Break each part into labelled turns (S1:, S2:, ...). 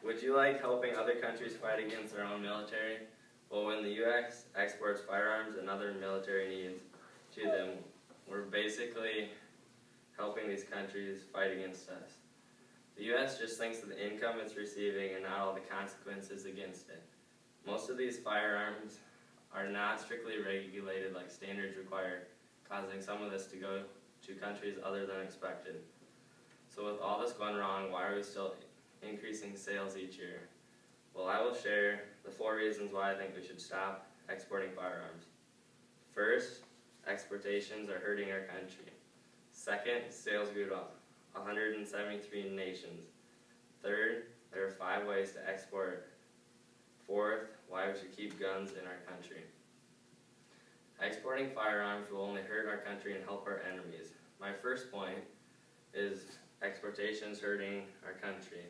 S1: Would you like helping other countries fight against their own military? Well, when the U.S. exports firearms and other military needs to them, we're basically helping these countries fight against us. The U.S. just thinks of the income it's receiving and not all the consequences against it. Most of these firearms are not strictly regulated like standards require, causing some of this to go to countries other than expected. So with all this going wrong, why are we still increasing sales each year? Well, I will share the 4 reasons why I think we should stop exporting firearms. First, exportations are hurting our country. Second, sales grew to 173 nations. Third, there are 5 ways to export. Fourth, why we should keep guns in our country. Exporting firearms will only hurt our country and help our enemies. My first point is exportations hurting our country.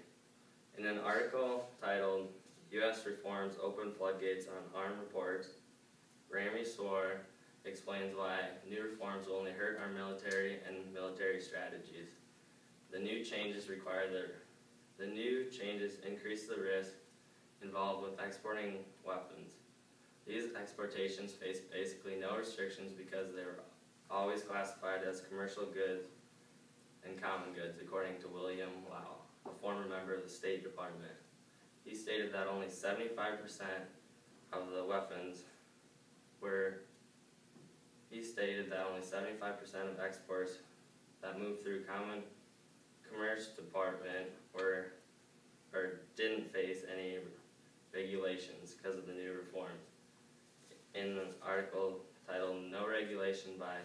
S1: In an article titled, U.S. Reforms Open Floodgates on Armed Reports, Rami Soar explains why new reforms will only hurt our military and military strategies. The new changes increase the risk involved with exporting weapons. These exportations face basically no restrictions because they were always classified as commercial goods and common goods, according to William Lau, a former member of the State Department. He stated that only 75% of the weapons of exports that moved through Common Commerce Department didn't face any regulations because of the new reforms. In an article titled No Regulation by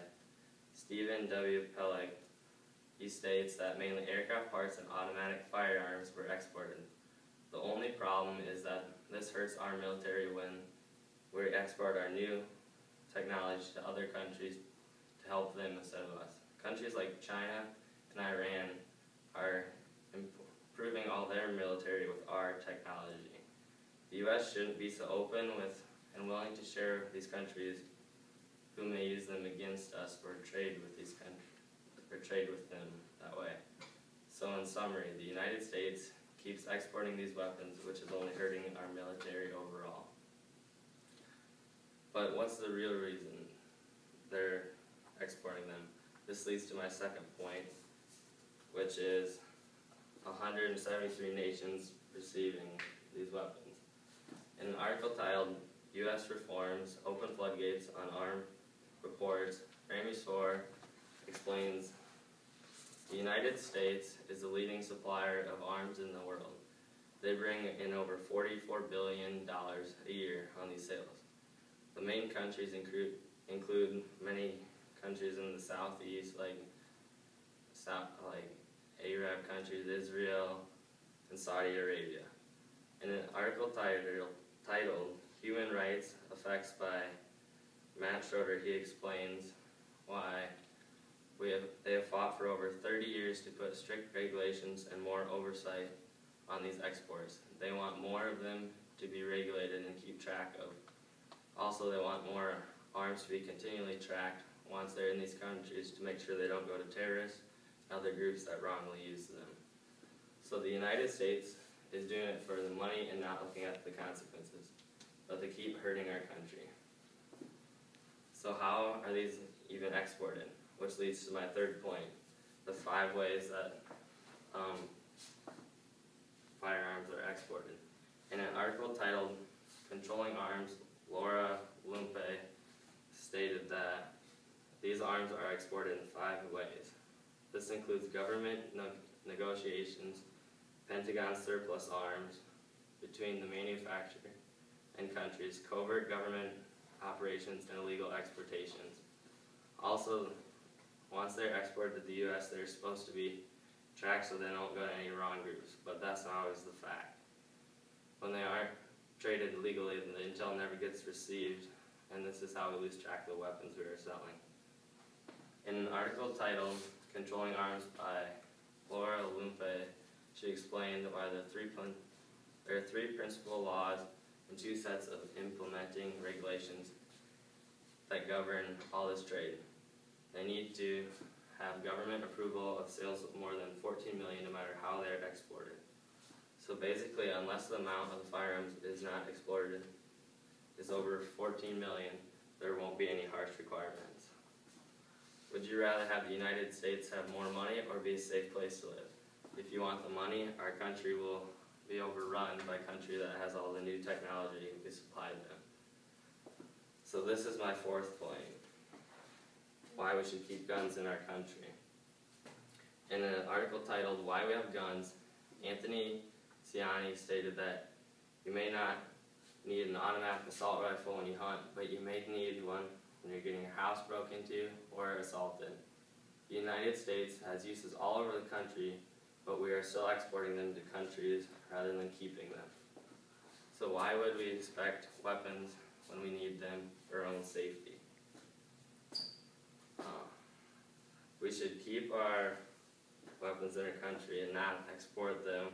S1: Stephen W. Pellick, he states that mainly aircraft parts and automatic firearms were exported. The only problem is that this hurts our military when we export our new technology to other countries to help them instead of us. Countries like China and Iran are improving all their military with our technology. The U.S. shouldn't be so open with and willing to share with these countries who may use them against us or trade with these countries, or trade with them that way. So in summary, the United States keeps exporting these weapons, which is only hurting our military overall. But what's the real reason they're exporting them? This leads to my second point, which is 173 nations receiving these weapons. In an article titled U.S. Reforms Open Floodgates on Armed Reports, Rami Soar explains the United States is the leading supplier of arms in the world. They bring in over $44 billion a year on these sales. The main countries include many countries in the southeast, like Arab countries, Israel, and Saudi Arabia. In an article titled Human Rights Effects by Matt Schroeder, he explains why they have fought for over 30 years to put strict regulations and more oversight on these exports. They want more of them to be regulated and keep track of. Also, they want more arms to be continually tracked once they're in these countries to make sure they don't go to terrorists and other groups that wrongly use them. So the United States is doing it for the money and not looking at the consequences, but they keep hurting our country. So how are these even exported? Which leads to my third point, the 5 ways that firearms are exported. In an article titled Controlling Arms, Laura Lumpe stated that these arms are exported in 5 ways. This includes government negotiations, Pentagon surplus arms between the manufacturer and countries, covert government operations, and illegal exportations. Also, once they're exported to the U.S., they're supposed to be tracked so they don't go to any wrong groups, but that's not always the fact. When they are traded illegally, the intel never gets received, and this is how we lose track of the weapons we are selling. In an article titled Controlling Arms by Laura Lumpe, she explained why there are 3 principal laws and 2 sets of implementing regulations that govern all this trade. They need to have government approval of sales of more than $14 million no matter how they're exported. So So basically, unless the amount of firearms is not exported is over 14 million, there won't be any harsh requirements. Would you rather have the United States have more money or be a safe place to live? If you want the money, our country will be overrun by a country that has all the new technology we supply them. So this is my fourth point, why we should keep guns in our country. In an article titled "Why We Have Guns," Anthony Ciani stated that you may not need an automatic assault rifle when you hunt, but you may need one when you're getting your house broken into or assaulted. The United States has uses all over the country, but we are still exporting them to countries rather than keeping them. So why would we expect weapons when we need them for our own safety? We should keep our weapons in our country and not export them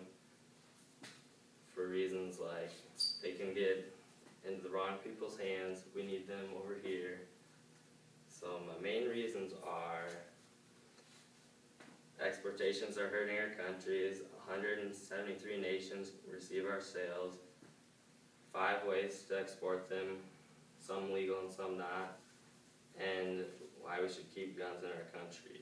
S1: for reasons like they can get into the wrong people's hands. We need them over here. So my main reasons are exportations are hurting our countries. 173 nations receive our sales. 5 ways to export them, some legal and some not. And why we should keep guns in our country.